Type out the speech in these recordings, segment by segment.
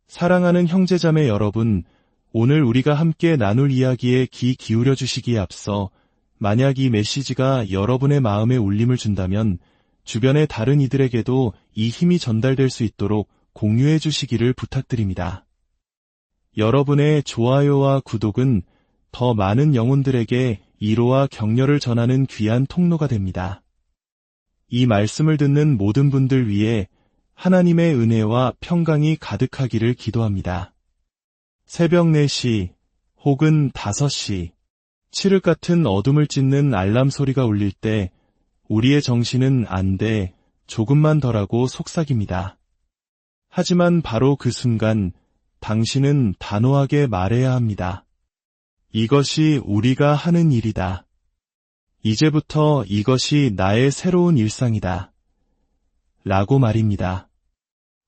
사랑하는 형제자매 여러분, 오늘 우리가 함께 나눌 이야기에 귀 기울여 주시기에 앞서 만약 이 메시지가 여러분의 마음에 울림을 준다면 주변의 다른 이들에게도 이 힘이 전달될 수 있도록 공유해 주시기를 부탁드립니다. 여러분의 좋아요와 구독은 더 많은 영혼들에게 위로와 격려를 전하는 귀한 통로가 됩니다. 이 말씀을 듣는 모든 분들 위해 하나님의 은혜와 평강이 가득하기를 기도합니다. 새벽 4시 혹은 5시, 칠흑 같은 어둠을 찢는 알람 소리가 울릴 때 우리의 정신은 안 돼, 조금만 더라고 속삭입니다. 하지만 바로 그 순간 당신은 단호하게 말해야 합니다. 이것이 우리가 하는 일이다. 이제부터 이것이 나의 새로운 일상이다. 라고 말입니다.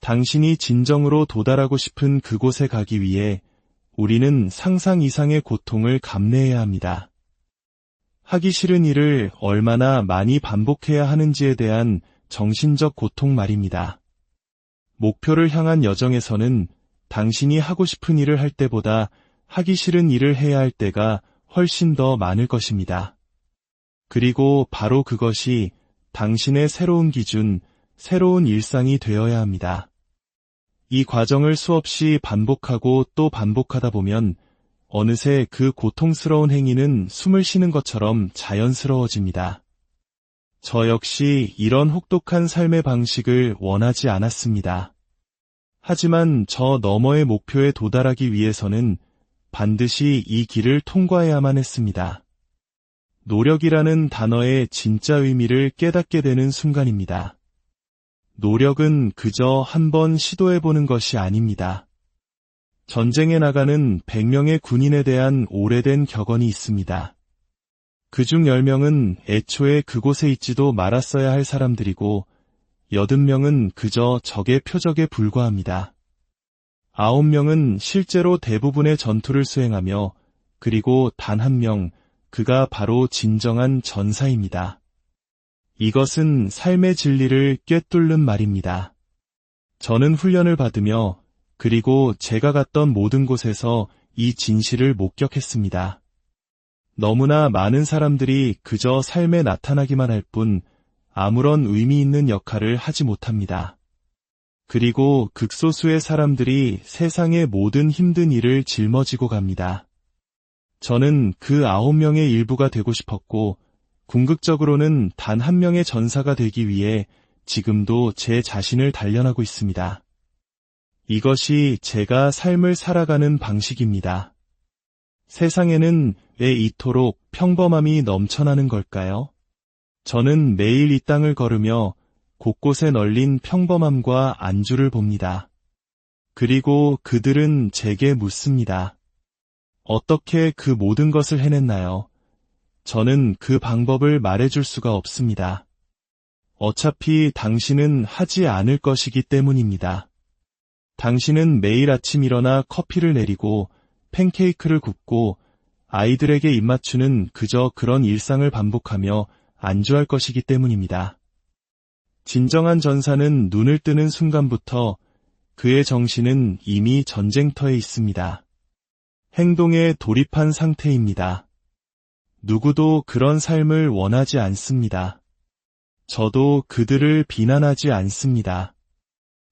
당신이 진정으로 도달하고 싶은 그곳에 가기 위해 우리는 상상 이상의 고통을 감내해야 합니다. 하기 싫은 일을 얼마나 많이 반복해야 하는지에 대한 정신적 고통 말입니다. 목표를 향한 여정에서는 당신이 하고 싶은 일을 할 때보다 하기 싫은 일을 해야 할 때가 훨씬 더 많을 것입니다. 그리고 바로 그것이 당신의 새로운 기준, 새로운 일상이 되어야 합니다. 이 과정을 수없이 반복하고 또 반복하다 보면 어느새 그 고통스러운 행위는 숨을 쉬는 것처럼 자연스러워집니다. 저 역시 이런 혹독한 삶의 방식을 원하지 않았습니다. 하지만 저 너머의 목표에 도달하기 위해서는 반드시 이 길을 통과해야만 했습니다. 노력이라는 단어의 진짜 의미를 깨닫게 되는 순간입니다. 노력은 그저 한번 시도해보는 것이 아닙니다. 전쟁에 나가는 100명의 군인에 대한 오래된 격언이 있습니다. 그중 10명은 애초에 그곳에 있지도 말았어야 할 사람들이고 80명은 그저 적의 표적에 불과합니다. 9명은 실제로 대부분의 전투를 수행하며 그리고 단 1명, 그가 바로 진정한 전사입니다. 이것은 삶의 진리를 꿰뚫는 말입니다. 저는 훈련을 받으며 그리고 제가 갔던 모든 곳에서 이 진실을 목격했습니다. 너무나 많은 사람들이 그저 삶에 나타나기만 할 뿐 아무런 의미 있는 역할을 하지 못합니다. 그리고 극소수의 사람들이 세상의 모든 힘든 일을 짊어지고 갑니다. 저는 그 9명의 일부가 되고 싶었고 궁극적으로는 단 1명의 전사가 되기 위해 지금도 제 자신을 단련하고 있습니다. 이것이 제가 삶을 살아가는 방식입니다. 세상에는 왜 이토록 평범함이 넘쳐나는 걸까요? 저는 매일 이 땅을 걸으며 곳곳에 널린 평범함과 안주를 봅니다. 그리고 그들은 제게 묻습니다. 어떻게 그 모든 것을 해냈나요? 저는 그 방법을 말해줄 수가 없습니다. 어차피 당신은 하지 않을 것이기 때문입니다. 당신은 매일 아침 일어나 커피를 내리고 팬케이크를 굽고 아이들에게 입맞추는 그저 그런 일상을 반복하며 안주할 것이기 때문입니다. 진정한 전사는 눈을 뜨는 순간부터 그의 정신은 이미 전쟁터에 있습니다. 행동에 돌입한 상태입니다. 누구도 그런 삶을 원하지 않습니다. 저도 그들을 비난하지 않습니다.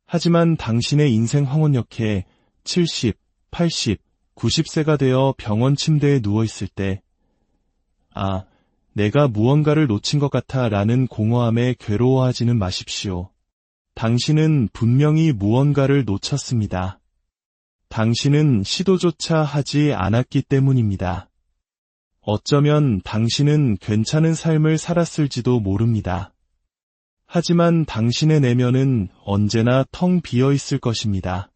하지만 당신의 인생 황혼역에 70, 80, 90세가 되어 병원 침대에 누워있을 때, 내가 무언가를 놓친 것 같아 라는 공허함에 괴로워하지는 마십시오. 당신은 분명히 무언가를 놓쳤습니다. 당신은 시도조차 하지 않았기 때문입니다. 어쩌면 당신은 괜찮은 삶을 살았을지도 모릅니다. 하지만 당신의 내면은 언제나 텅 비어 있을 것입니다.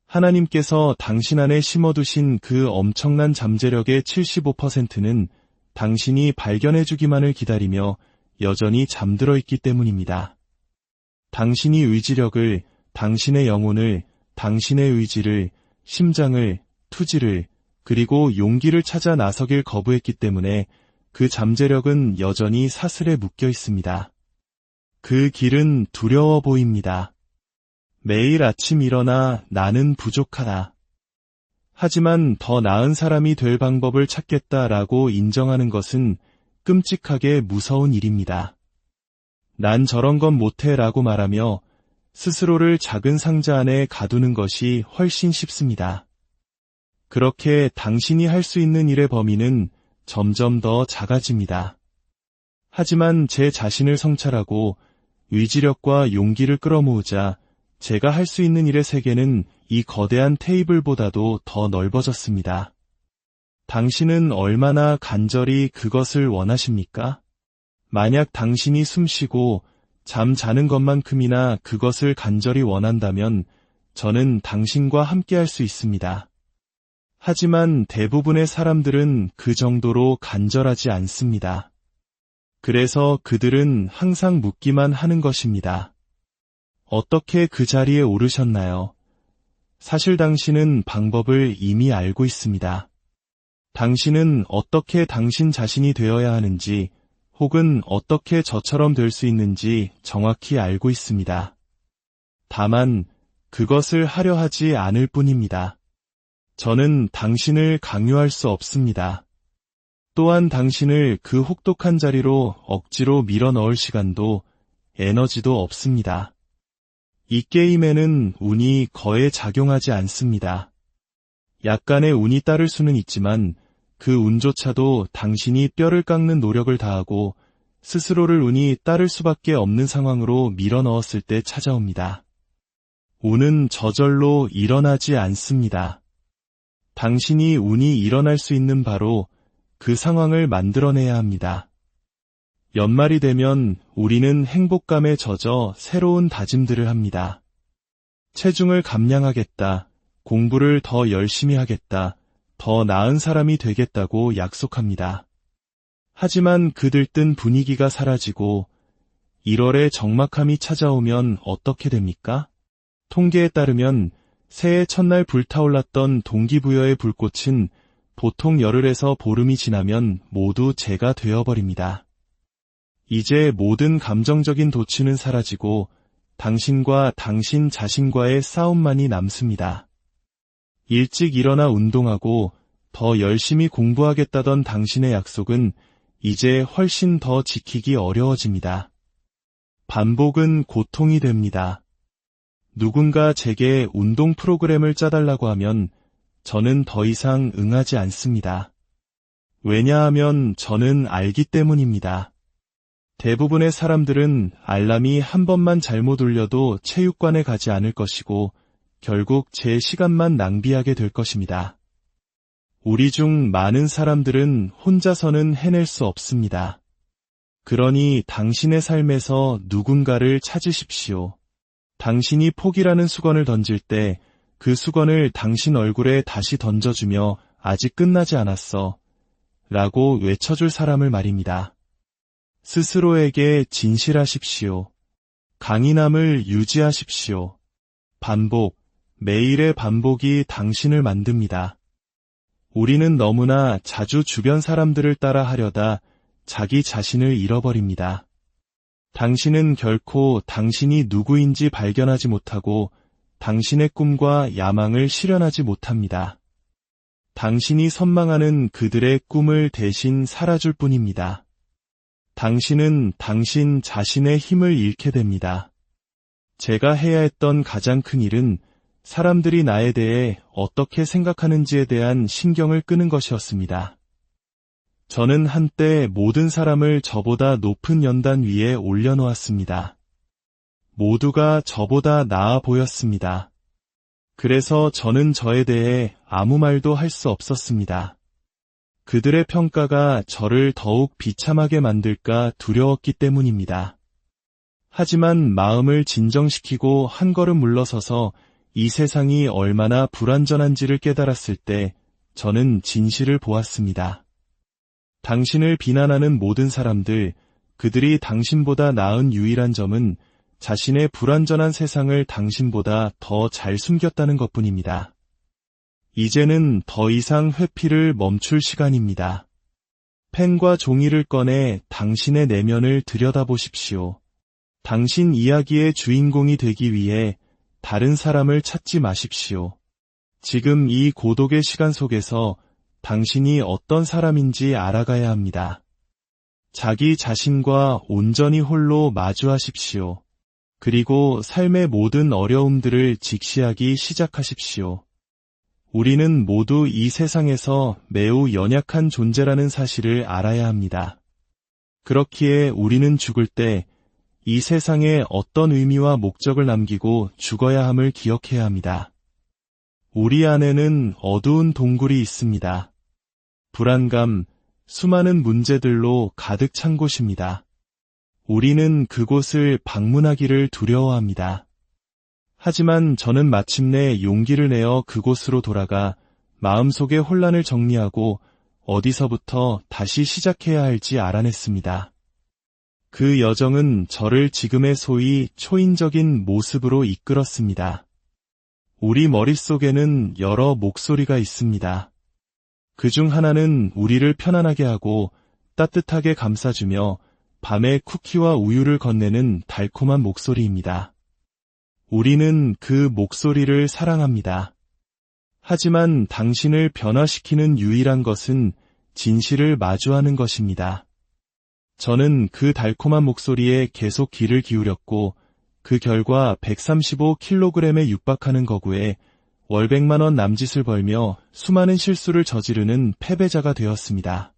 하나님께서 당신 안에 심어두신 그 엄청난 잠재력의 75%는 당신이 발견해주기만을 기다리며 여전히 잠들어 있기 때문입니다. 당신이 의지력을, 당신의 영혼을, 당신의 의지를, 심장을, 투지를, 그리고 용기를 찾아 나서길 거부했기 때문에 그 잠재력은 여전히 사슬에 묶여 있습니다. 그 길은 두려워 보입니다. 매일 아침 일어나 나는 부족하다. 하지만 더 나은 사람이 될 방법을 찾겠다라고 인정하는 것은 끔찍하게 무서운 일입니다. 난 저런 건 못해 라고 말하며 스스로를 작은 상자 안에 가두는 것이 훨씬 쉽습니다. 그렇게 당신이 할 수 있는 일의 범위는 점점 더 작아집니다. 하지만 제 자신을 성찰하고 의지력과 용기를 끌어모으자 제가 할 수 있는 일의 세계는 이 거대한 테이블보다도 더 넓어졌습니다. 당신은 얼마나 간절히 그것을 원하십니까? 만약 당신이 숨쉬고 잠 자는 것만큼이나 그것을 간절히 원한다면 저는 당신과 함께할 수 있습니다. 하지만 대부분의 사람들은 그 정도로 간절하지 않습니다. 그래서 그들은 항상 묻기만 하는 것입니다. 어떻게 그 자리에 오르셨나요? 사실 당신은 방법을 이미 알고 있습니다. 당신은 어떻게 당신 자신이 되어야 하는지 혹은 어떻게 저처럼 될 수 있는지 정확히 알고 있습니다. 다만 그것을 하려 하지 않을 뿐입니다. 저는 당신을 강요할 수 없습니다. 또한 당신을 그 혹독한 자리로 억지로 밀어넣을 시간도 에너지도 없습니다. 이 게임에는 운이 거의 작용하지 않습니다. 약간의 운이 따를 수는 있지만 그 운조차도 당신이 뼈를 깎는 노력을 다하고 스스로를 운이 따를 수밖에 없는 상황으로 밀어넣었을 때 찾아옵니다. 운은 저절로 일어나지 않습니다. 당신이 운이 일어날 수 있는 바로 그 상황을 만들어내야 합니다. 연말이 되면 우리는 행복감에 젖어 새로운 다짐들을 합니다. 체중을 감량하겠다, 공부를 더 열심히 하겠다, 더 나은 사람이 되겠다고 약속합니다. 하지만 그 들뜬 분위기가 사라지고 1월에 적막함이 찾아오면 어떻게 됩니까? 통계에 따르면 새해 첫날 불타올랐던 동기부여의 불꽃은 보통 열흘에서 보름이 지나면 모두 재가 되어버립니다. 이제 모든 감정적인 도취는 사라지고 당신과 당신 자신과의 싸움만이 남습니다. 일찍 일어나 운동하고 더 열심히 공부하겠다던 당신의 약속은 이제 훨씬 더 지키기 어려워집니다. 반복은 고통이 됩니다. 누군가 제게 운동 프로그램을 짜달라고 하면 저는 더 이상 응하지 않습니다. 왜냐하면 저는 알기 때문입니다. 대부분의 사람들은 알람이 한 번만 잘못 울려도 체육관에 가지 않을 것이고 결국 제 시간만 낭비하게 될 것입니다. 우리 중 많은 사람들은 혼자서는 해낼 수 없습니다. 그러니 당신의 삶에서 누군가를 찾으십시오. 당신이 포기라는 수건을 던질 때 그 수건을 당신 얼굴에 다시 던져주며 아직 끝나지 않았어 라고 외쳐줄 사람을 말입니다. 스스로에게 진실하십시오. 강인함을 유지하십시오. 반복, 매일의 반복이 당신을 만듭니다. 우리는 너무나 자주 주변 사람들을 따라 하려다 자기 자신을 잃어버립니다. 당신은 결코 당신이 누구인지 발견하지 못하고 당신의 꿈과 야망을 실현하지 못합니다. 당신이 선망하는 그들의 꿈을 대신 살아줄 뿐입니다. 당신은 당신 자신의 힘을 잃게 됩니다. 제가 해야 했던 가장 큰 일은 사람들이 나에 대해 어떻게 생각하는지에 대한 신경을 끄는 것이었습니다. 저는 한때 모든 사람을 저보다 높은 연단 위에 올려놓았습니다. 모두가 저보다 나아 보였습니다. 그래서 저는 저에 대해 아무 말도 할 수 없었습니다. 그들의 평가가 저를 더욱 비참하게 만들까 두려웠기 때문입니다. 하지만 마음을 진정시키고 한 걸음 물러서서 이 세상이 얼마나 불완전한지를 깨달았을 때 저는 진실을 보았습니다. 당신을 비난하는 모든 사람들, 그들이 당신보다 나은 유일한 점은 자신의 불완전한 세상을 당신보다 더 잘 숨겼다는 것뿐입니다. 이제는 더 이상 회피를 멈출 시간입니다. 펜과 종이를 꺼내 당신의 내면을 들여다보십시오. 당신 이야기의 주인공이 되기 위해 다른 사람을 찾지 마십시오. 지금 이 고독의 시간 속에서 당신이 어떤 사람인지 알아가야 합니다. 자기 자신과 온전히 홀로 마주하십시오. 그리고 삶의 모든 어려움들을 직시하기 시작하십시오. 우리는 모두 이 세상에서 매우 연약한 존재라는 사실을 알아야 합니다. 그렇기에 우리는 죽을 때 이 세상에 어떤 의미와 목적을 남기고 죽어야 함을 기억해야 합니다. 우리 안에는 어두운 동굴이 있습니다. 불안감, 수많은 문제들로 가득 찬 곳입니다. 우리는 그곳을 방문하기를 두려워합니다. 하지만 저는 마침내 용기를 내어 그곳으로 돌아가 마음속의 혼란을 정리하고 어디서부터 다시 시작해야 할지 알아냈습니다. 그 여정은 저를 지금의 소위 초인적인 모습으로 이끌었습니다. 우리 머릿속에는 여러 목소리가 있습니다. 그중 하나는 우리를 편안하게 하고 따뜻하게 감싸주며 밤에 쿠키와 우유를 건네는 달콤한 목소리입니다. 우리는 그 목소리를 사랑합니다. 하지만 당신을 변화시키는 유일한 것은 진실을 마주하는 것입니다. 저는 그 달콤한 목소리에 계속 귀를 기울였고 그 결과 135kg에 육박하는 거구에 월 100만 원 남짓을 벌며 수많은 실수를 저지르는 패배자가 되었습니다.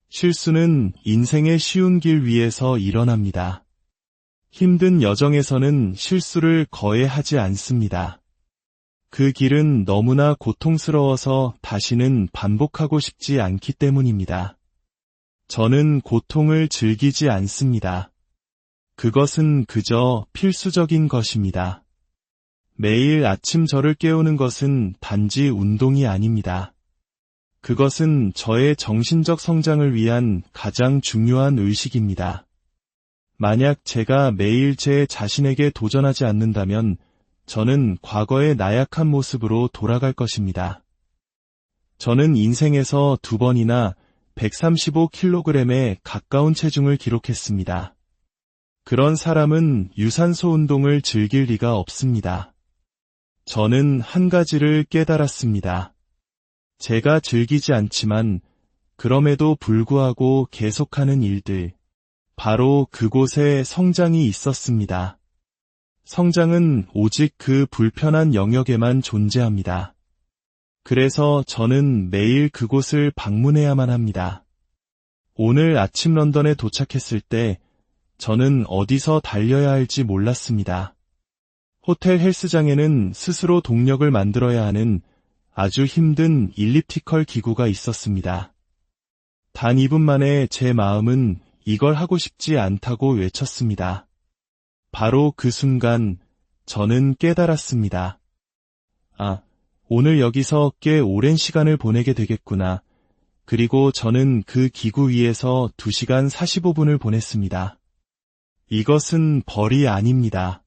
실수는 인생의 쉬운 길 위에서 일어납니다. 힘든 여정에서는 실수를 거의 하지 않습니다. 그 길은 너무나 고통스러워서 다시는 반복하고 싶지 않기 때문입니다. 저는 고통을 즐기지 않습니다. 그것은 그저 필수적인 것입니다. 매일 아침 저를 깨우는 것은 단지 운동이 아닙니다. 그것은 저의 정신적 성장을 위한 가장 중요한 의식입니다. 만약 제가 매일 제 자신에게 도전하지 않는다면 저는 과거의 나약한 모습으로 돌아갈 것입니다. 저는 인생에서 2번이나 135kg에 가까운 체중을 기록했습니다. 그런 사람은 유산소 운동을 즐길 리가 없습니다. 저는 한 가지를 깨달았습니다. 제가 즐기지 않지만 그럼에도 불구하고 계속하는 일들, 바로 그곳에 성장이 있었습니다. 성장은 오직 그 불편한 영역에만 존재합니다. 그래서 저는 매일 그곳을 방문해야만 합니다. 오늘 아침 런던에 도착했을 때 저는 어디서 달려야 할지 몰랐습니다. 호텔 헬스장에는 스스로 동력을 만들어야 하는 아주 힘든 일리프티컬 기구가 있었습니다. 단 2분 만에 제 마음은 이걸 하고 싶지 않다고 외쳤습니다. 바로 그 순간 저는 깨달았습니다. 아, 오늘 여기서 꽤 오랜 시간을 보내게 되겠구나. 그리고 저는 그 기구 위에서 2시간 45분을 보냈습니다. 이것은 벌이 아닙니다.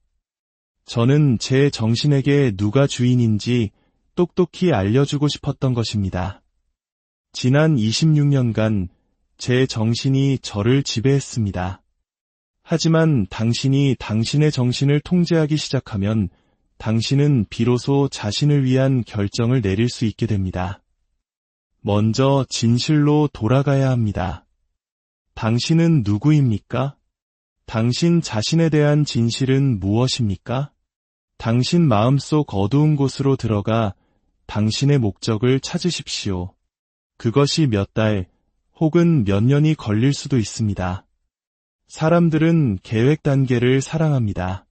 저는 제 정신에게 누가 주인인지 똑똑히 알려주고 싶었던 것입니다. 지난 26년간 제 정신이 저를 지배했습니다. 하지만 당신이 당신의 정신을 통제하기 시작하면 당신은 비로소 자신을 위한 결정을 내릴 수 있게 됩니다. 먼저 진실로 돌아가야 합니다. 당신은 누구입니까? 당신 자신에 대한 진실은 무엇입니까? 당신 마음속 어두운 곳으로 들어가 당신의 목적을 찾으십시오. 그것이 몇 달 혹은 몇 년이 걸릴 수도 있습니다. 사람들은 계획 단계를 사랑합니다.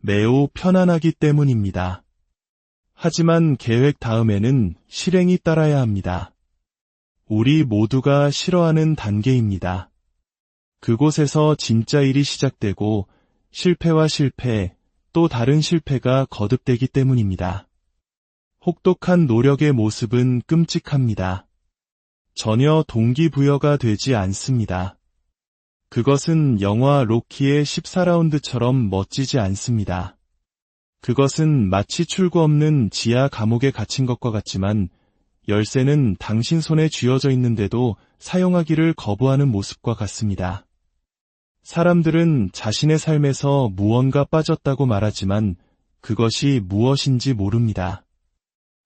매우 편안하기 때문입니다. 하지만 계획 다음에는 실행이 따라야 합니다. 우리 모두가 싫어하는 단계입니다. 그곳에서 진짜 일이 시작되고 실패와 실패, 또 다른 실패가 거듭되기 때문입니다. 혹독한 노력의 모습은 끔찍합니다. 전혀 동기부여가 되지 않습니다. 그것은 영화 로키의 14라운드처럼 멋지지 않습니다. 그것은 마치 출구 없는 지하 감옥에 갇힌 것과 같지만 열쇠는 당신 손에 쥐어져 있는데도 사용하기를 거부하는 모습과 같습니다. 사람들은 자신의 삶에서 무언가 빠졌다고 말하지만 그것이 무엇인지 모릅니다.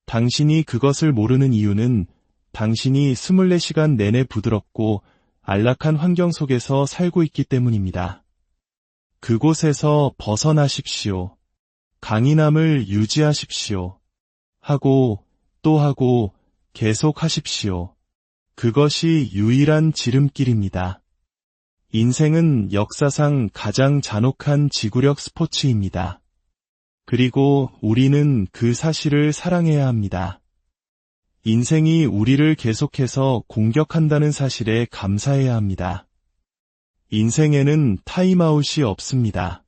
당신이 그것을 모르는 이유는 당신이 24시간 내내 부드럽고 안락한 환경 속에서 살고 있기 때문입니다. 그곳에서 벗어나십시오. 강인함을 유지하십시오. 하고 또 하고 계속 하십시오. 그것이 유일한 지름길입니다. 인생은 역사상 가장 잔혹한 지구력 스포츠입니다. 그리고 우리는 그 사실을 사랑해야 합니다. 인생이 우리를 계속해서 공격한다는 사실에 감사해야 합니다. 인생에는 타임아웃이 없습니다.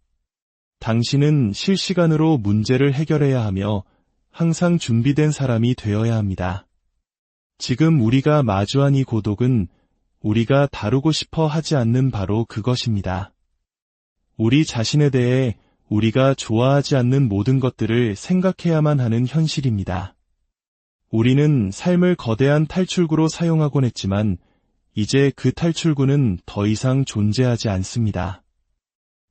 당신은 실시간으로 문제를 해결해야 하며 항상 준비된 사람이 되어야 합니다. 지금 우리가 마주한 이 고독은 우리가 다루고 싶어 하지 않는 바로 그것입니다. 우리 자신에 대해 우리가 좋아하지 않는 모든 것들을 생각해야만 하는 현실입니다. 우리는 삶을 거대한 탈출구로 사용하곤 했지만 이제 그 탈출구는 더 이상 존재하지 않습니다.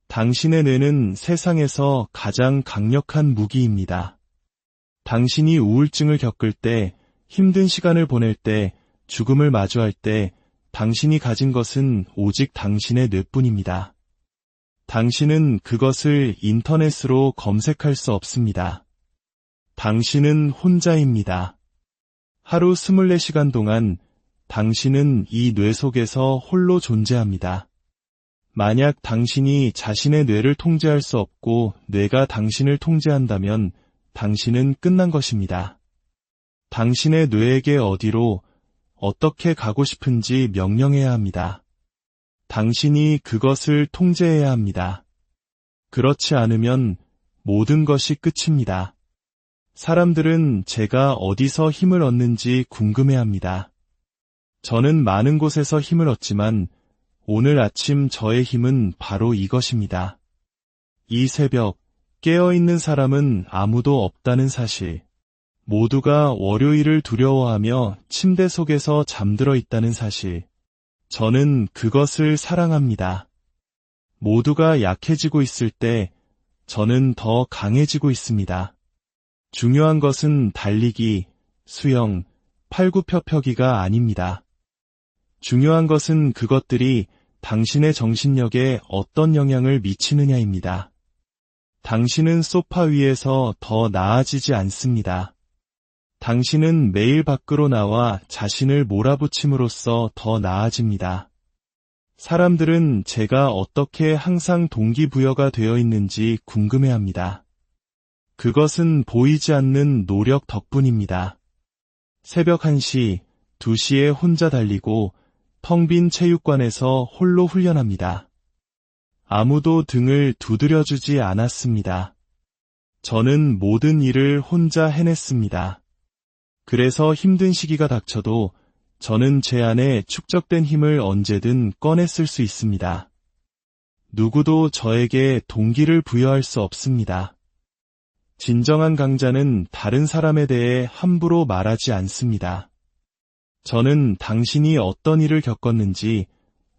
당신의 뇌는 세상에서 가장 강력한 무기입니다. 당신이 우울증을 겪을 때, 힘든 시간을 보낼 때, 죽음을 마주할 때 당신이 가진 것은 오직 당신의 뇌뿐입니다. 당신은 그것을 인터넷으로 검색할 수 없습니다. 당신은 혼자입니다. 하루 24시간 동안 당신은 이 뇌 속에서 홀로 존재합니다. 만약 당신이 자신의 뇌를 통제할 수 없고 뇌가 당신을 통제한다면 당신은 끝난 것입니다. 당신의 뇌에게 어디로, 어떻게 가고 싶은지 명령해야 합니다. 당신이 그것을 통제해야 합니다. 그렇지 않으면 모든 것이 끝입니다. 사람들은 제가 어디서 힘을 얻는지 궁금해합니다. 저는 많은 곳에서 힘을 얻지만 오늘 아침 저의 힘은 바로 이것입니다. 이 새벽 깨어있는 사람은 아무도 없다는 사실. 모두가 월요일을 두려워하며 침대 속에서 잠들어 있다는 사실. 저는 그것을 사랑합니다. 모두가 약해지고 있을 때 저는 더 강해지고 있습니다. 중요한 것은 달리기, 수영, 팔굽혀펴기가 아닙니다. 중요한 것은 그것들이 당신의 정신력에 어떤 영향을 미치느냐입니다. 당신은 소파 위에서 더 나아지지 않습니다. 당신은 매일 밖으로 나와 자신을 몰아붙임으로써 더 나아집니다. 사람들은 제가 어떻게 항상 동기부여가 되어 있는지 궁금해합니다. 그것은 보이지 않는 노력 덕분입니다. 새벽 1시, 2시에 혼자 달리고 텅 빈 체육관에서 홀로 훈련합니다. 아무도 등을 두드려주지 않았습니다. 저는 모든 일을 혼자 해냈습니다. 그래서 힘든 시기가 닥쳐도 저는 제 안에 축적된 힘을 언제든 꺼냈을 수 있습니다. 누구도 저에게 동기를 부여할 수 없습니다. 진정한 강자는 다른 사람에 대해 함부로 말하지 않습니다. 저는 당신이 어떤 일을 겪었는지,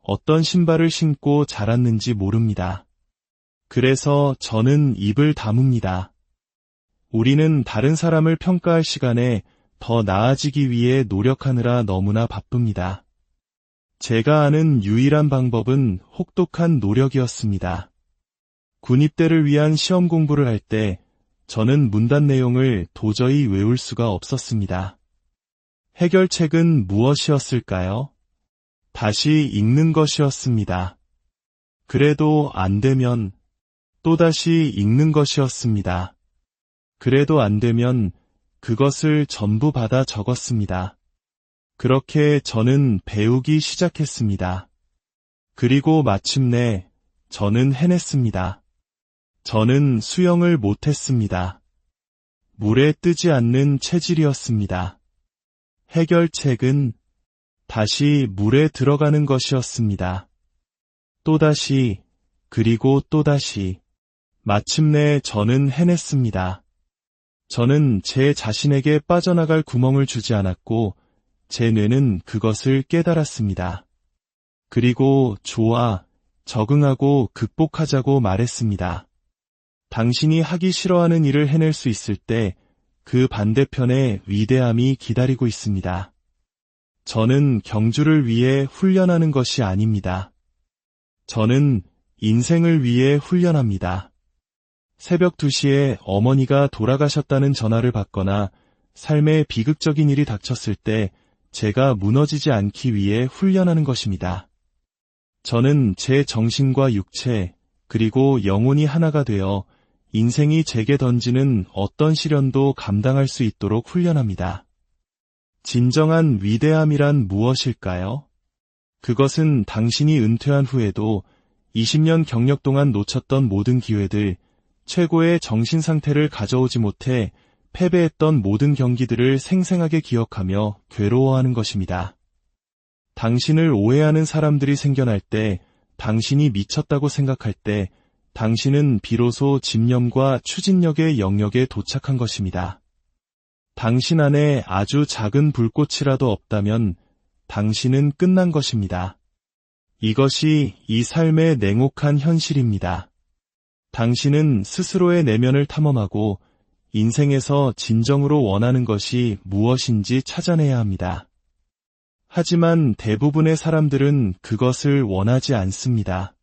어떤 신발을 신고 자랐는지 모릅니다. 그래서 저는 입을 다뭅니다. 우리는 다른 사람을 평가할 시간에 더 나아지기 위해 노력하느라 너무나 바쁩니다. 제가 아는 유일한 방법은 혹독한 노력이었습니다. 군입대를 위한 시험 공부를 할 때 저는 문단 내용을 도저히 외울 수가 없었습니다. 해결책은 무엇이었을까요? 다시 읽는 것이었습니다. 그래도 안 되면 또다시 읽는 것이었습니다. 그래도 안 되면 그것을 전부 받아 적었습니다. 그렇게 저는 배우기 시작했습니다. 그리고 마침내 저는 해냈습니다. 저는 수영을 못했습니다. 물에 뜨지 않는 체질이었습니다. 해결책은 다시 물에 들어가는 것이었습니다. 또다시, 그리고 또다시. 마침내 저는 해냈습니다. 저는 제 자신에게 빠져나갈 구멍을 주지 않았고 제 뇌는 그것을 깨달았습니다. 그리고 좋아, 적응하고 극복하자고 말했습니다. 당신이 하기 싫어하는 일을 해낼 수 있을 때 그 반대편에 위대함이 기다리고 있습니다. 저는 경주를 위해 훈련하는 것이 아닙니다. 저는 인생을 위해 훈련합니다. 새벽 2시에 어머니가 돌아가셨다는 전화를 받거나 삶의 비극적인 일이 닥쳤을 때 제가 무너지지 않기 위해 훈련하는 것입니다. 저는 제 정신과 육체, 그리고 영혼이 하나가 되어 인생이 제게 던지는 어떤 시련도 감당할 수 있도록 훈련합니다. 진정한 위대함이란 무엇일까요? 그것은 당신이 은퇴한 후에도 20년 경력 동안 놓쳤던 모든 기회들, 최고의 정신 상태를 가져오지 못해 패배했던 모든 경기들을 생생하게 기억하며 괴로워하는 것입니다. 당신을 오해하는 사람들이 생겨날 때, 당신이 미쳤다고 생각할 때, 당신은 비로소 집념과 추진력의 영역에 도착한 것입니다. 당신 안에 아주 작은 불꽃이라도 없다면 당신은 끝난 것입니다. 이것이 이 삶의 냉혹한 현실입니다. 당신은 스스로의 내면을 탐험하고 인생에서 진정으로 원하는 것이 무엇인지 찾아내야 합니다. 하지만 대부분의 사람들은 그것을 원하지 않습니다.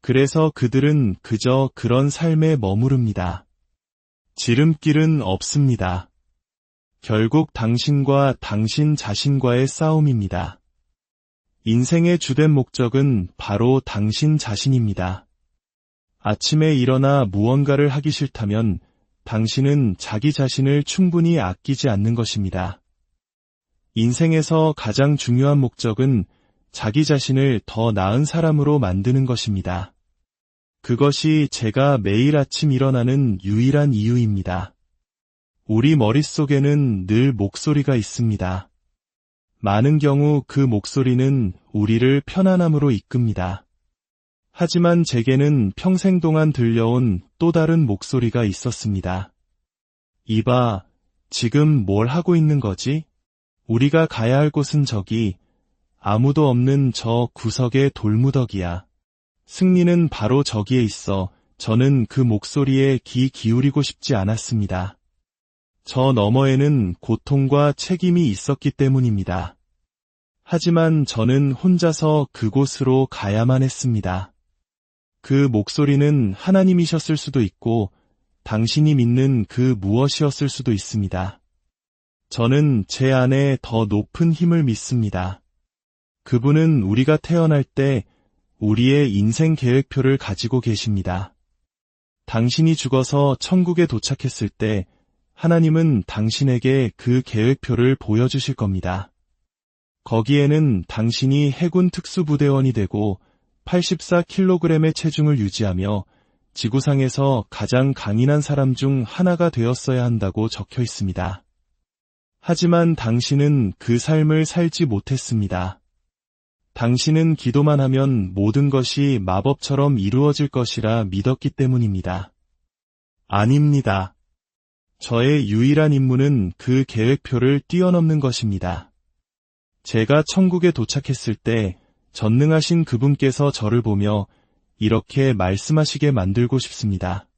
그래서 그들은 그저 그런 삶에 머무릅니다. 지름길은 없습니다. 결국 당신과 당신 자신과의 싸움입니다. 인생의 주된 목적은 바로 당신 자신입니다. 아침에 일어나 무언가를 하기 싫다면 당신은 자기 자신을 충분히 아끼지 않는 것입니다. 인생에서 가장 중요한 목적은 자기 자신을 더 나은 사람으로 만드는 것입니다. 그것이 제가 매일 아침 일어나는 유일한 이유입니다. 우리 머릿속에는 늘 목소리가 있습니다. 많은 경우 그 목소리는 우리를 편안함으로 이끕니다. 하지만 제게는 평생 동안 들려온 또 다른 목소리가 있었습니다. 이봐, 지금 뭘 하고 있는 거지? 우리가 가야 할 곳은 저기, 아무도 없는 저 구석의 돌무더기야. 승리는 바로 저기에 있어. 저는 그 목소리에 귀 기울이고 싶지 않았습니다. 저 너머에는 고통과 책임이 있었기 때문입니다. 하지만 저는 혼자서 그곳으로 가야만 했습니다. 그 목소리는 하나님이셨을 수도 있고 당신이 믿는 그 무엇이었을 수도 있습니다. 저는 제 안에 더 높은 힘을 믿습니다. 그분은 우리가 태어날 때 우리의 인생 계획표를 가지고 계십니다. 당신이 죽어서 천국에 도착했을 때 하나님은 당신에게 그 계획표를 보여주실 겁니다. 거기에는 당신이 해군 특수부대원이 되고 84kg의 체중을 유지하며 지구상에서 가장 강인한 사람 중 하나가 되었어야 한다고 적혀 있습니다. 하지만 당신은 그 삶을 살지 못했습니다. 당신은 기도만 하면 모든 것이 마법처럼 이루어질 것이라 믿었기 때문입니다. 아닙니다. 저의 유일한 임무는 그 계획표를 뛰어넘는 것입니다. 제가 천국에 도착했을 때 전능하신 그분께서 저를 보며 이렇게 말씀하시게 만들고 싶습니다.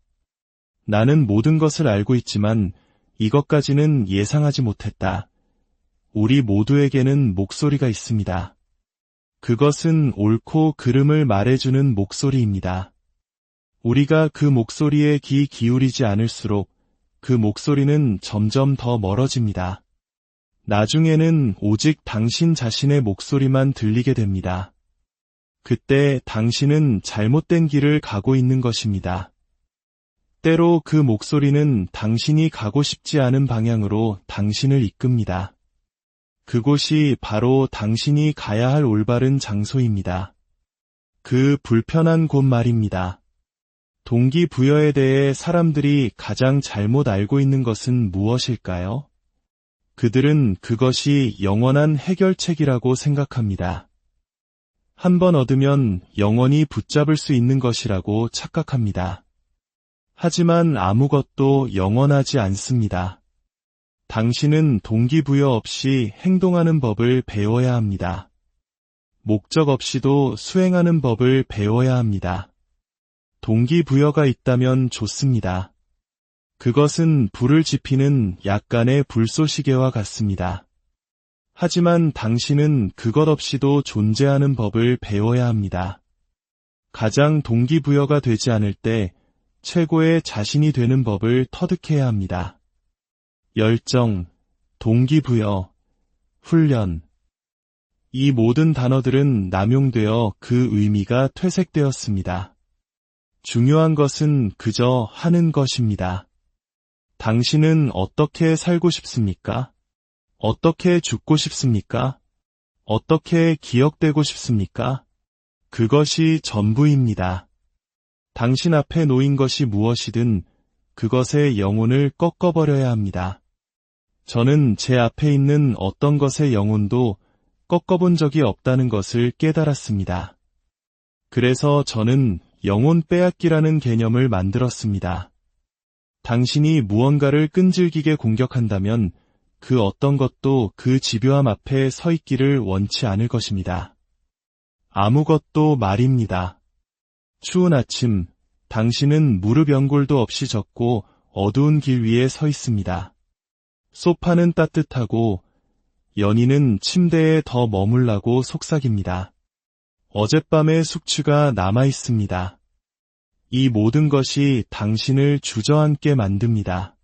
나는 모든 것을 알고 있지만 이것까지는 예상하지 못했다. 우리 모두에게는 목소리가 있습니다. 그것은 옳고 그름을 말해주는 목소리입니다. 우리가 그 목소리에 귀 기울이지 않을수록 그 목소리는 점점 더 멀어집니다. 나중에는 오직 당신 자신의 목소리만 들리게 됩니다. 그때 당신은 잘못된 길을 가고 있는 것입니다. 때로 그 목소리는 당신이 가고 싶지 않은 방향으로 당신을 이끕니다. 그곳이 바로 당신이 가야 할 올바른 장소입니다. 그 불편한 곳 말입니다. 동기부여에 대해 사람들이 가장 잘못 알고 있는 것은 무엇일까요? 그들은 그것이 영원한 해결책이라고 생각합니다. 한 번 얻으면 영원히 붙잡을 수 있는 것이라고 착각합니다. 하지만 아무것도 영원하지 않습니다. 당신은 동기부여 없이 행동하는 법을 배워야 합니다. 목적 없이도 수행하는 법을 배워야 합니다. 동기부여가 있다면 좋습니다. 그것은 불을 지피는 약간의 불쏘시개와 같습니다. 하지만 당신은 그것 없이도 존재하는 법을 배워야 합니다. 가장 동기부여가 되지 않을 때 최고의 자신이 되는 법을 터득해야 합니다. 열정, 동기부여, 훈련. 이 모든 단어들은 남용되어 그 의미가 퇴색되었습니다. 중요한 것은 그저 하는 것입니다. 당신은 어떻게 살고 싶습니까? 어떻게 죽고 싶습니까? 어떻게 기억되고 싶습니까? 그것이 전부입니다. 당신 앞에 놓인 것이 무엇이든 그것의 영혼을 꺾어버려야 합니다. 저는 제 앞에 있는 어떤 것의 영혼도 꺾어본 적이 없다는 것을 깨달았습니다. 그래서 저는 영혼 빼앗기라는 개념을 만들었습니다. 당신이 무언가를 끈질기게 공격한다면 그 어떤 것도 그 집요함 앞에 서 있기를 원치 않을 것입니다. 아무것도 말입니다. 추운 아침, 당신은 무릎 연골도 없이 젖고 어두운 길 위에 서 있습니다. 소파는 따뜻하고 연인은 침대에 더 머물라고 속삭입니다. 어젯밤의 숙취가 남아 있습니다. 이 모든 것이 당신을 주저앉게 만듭니다.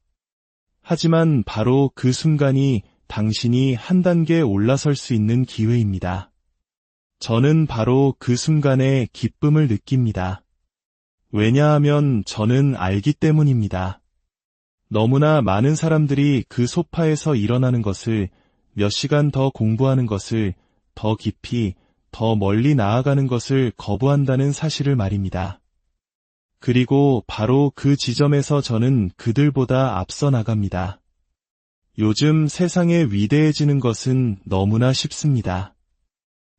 하지만 바로 그 순간이 당신이 한 단계 올라설 수 있는 기회입니다. 저는 바로 그 순간에 기쁨을 느낍니다. 왜냐하면 저는 알기 때문입니다. 너무나 많은 사람들이 그 소파에서 일어나는 것을, 몇 시간 더 공부하는 것을, 더 깊이, 더 멀리 나아가는 것을 거부한다는 사실을 말입니다. 그리고 바로 그 지점에서 저는 그들보다 앞서 나갑니다. 요즘 세상에 위대해지는 것은 너무나 쉽습니다.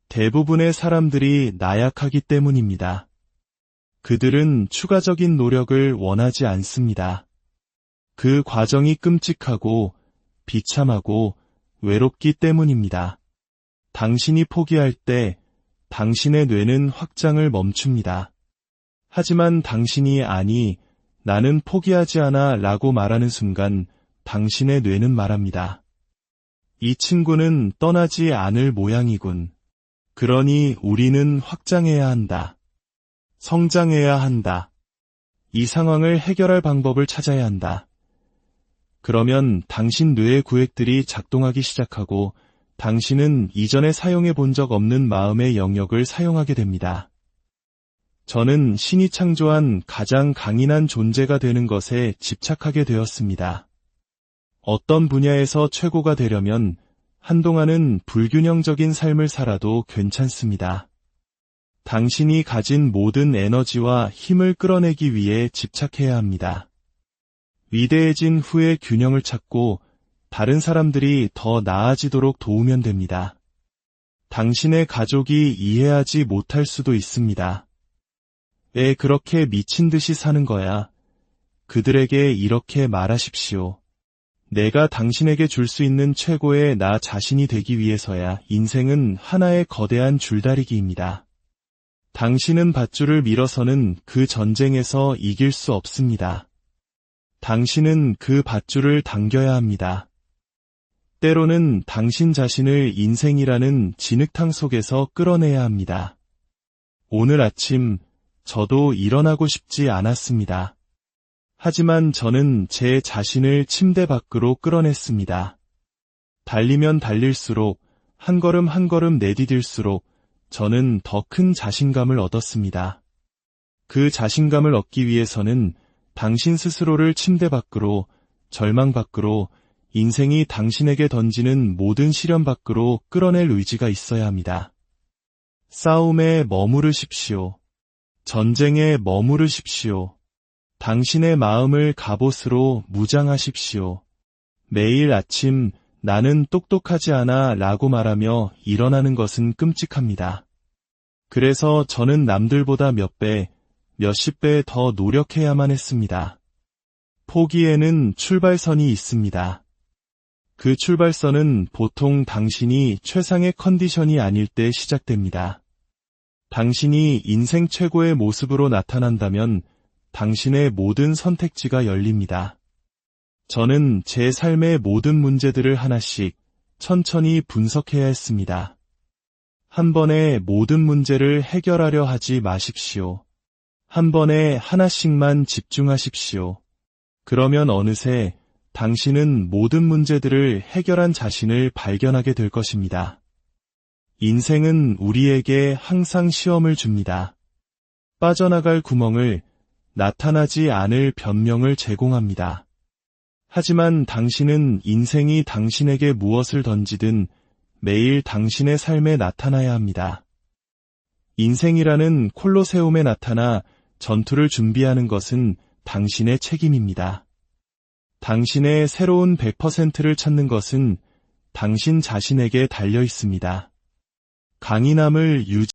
대부분의 사람들이 나약하기 때문입니다. 그들은 추가적인 노력을 원하지 않습니다. 그 과정이 끔찍하고 비참하고 외롭기 때문입니다. 당신이 포기할 때 당신의 뇌는 확장을 멈춥니다. 하지만 당신이 아니, 나는 포기하지 않아 라고 말하는 순간 당신의 뇌는 말합니다. 이 친구는 떠나지 않을 모양이군. 그러니 우리는 확장해야 한다. 성장해야 한다. 이 상황을 해결할 방법을 찾아야 한다. 그러면 당신 뇌의 구획들이 작동하기 시작하고 당신은 이전에 사용해 본 적 없는 마음의 영역을 사용하게 됩니다. 저는 신이 창조한 가장 강인한 존재가 되는 것에 집착하게 되었습니다. 어떤 분야에서 최고가 되려면 한동안은 불균형적인 삶을 살아도 괜찮습니다. 당신이 가진 모든 에너지와 힘을 끌어내기 위해 집착해야 합니다. 위대해진 후에 균형을 찾고 다른 사람들이 더 나아지도록 도우면 됩니다. 당신의 가족이 이해하지 못할 수도 있습니다. 왜 그렇게 미친 듯이 사는 거야? 그들에게 이렇게 말하십시오. 내가 당신에게 줄 수 있는 최고의 나 자신이 되기 위해서야. 인생은 하나의 거대한 줄다리기입니다. 당신은 밧줄을 밀어서는 그 전쟁에서 이길 수 없습니다. 당신은 그 밧줄을 당겨야 합니다. 때로는 당신 자신을 인생이라는 진흙탕 속에서 끌어내야 합니다. 오늘 아침 저도 일어나고 싶지 않았습니다. 하지만 저는 제 자신을 침대 밖으로 끌어냈습니다. 달리면 달릴수록, 한 걸음 한 걸음 내디딜수록 저는 더 큰 자신감을 얻었습니다. 그 자신감을 얻기 위해서는 당신 스스로를 침대 밖으로, 절망 밖으로, 인생이 당신에게 던지는 모든 시련 밖으로 끌어낼 의지가 있어야 합니다. 싸움에 머무르십시오. 전쟁에 머무르십시오. 당신의 마음을 갑옷으로 무장하십시오. 매일 아침 나는 똑똑하지 않아 라고 말하며 일어나는 것은 끔찍합니다. 그래서 저는 남들보다 몇 배, 몇십 배 더 노력해야만 했습니다. 포기에는 출발선이 있습니다. 그 출발선은 보통 당신이 최상의 컨디션이 아닐 때 시작됩니다. 당신이 인생 최고의 모습으로 나타난다면 당신의 모든 선택지가 열립니다. 저는 제 삶의 모든 문제들을 하나씩 천천히 분석해야 했습니다. 한 번에 모든 문제를 해결하려 하지 마십시오. 한 번에 하나씩만 집중하십시오. 그러면 어느새 당신은 모든 문제들을 해결한 자신을 발견하게 될 것입니다. 인생은 우리에게 항상 시험을 줍니다. 빠져나갈 구멍을 나타나지 않을 변명을 제공합니다. 하지만 당신은 인생이 당신에게 무엇을 던지든 매일 당신의 삶에 나타나야 합니다. 인생이라는 콜로세움에 나타나 전투를 준비하는 것은 당신의 책임입니다. 당신의 새로운 100%를 찾는 것은 당신 자신에게 달려 있습니다. 강인함을 유지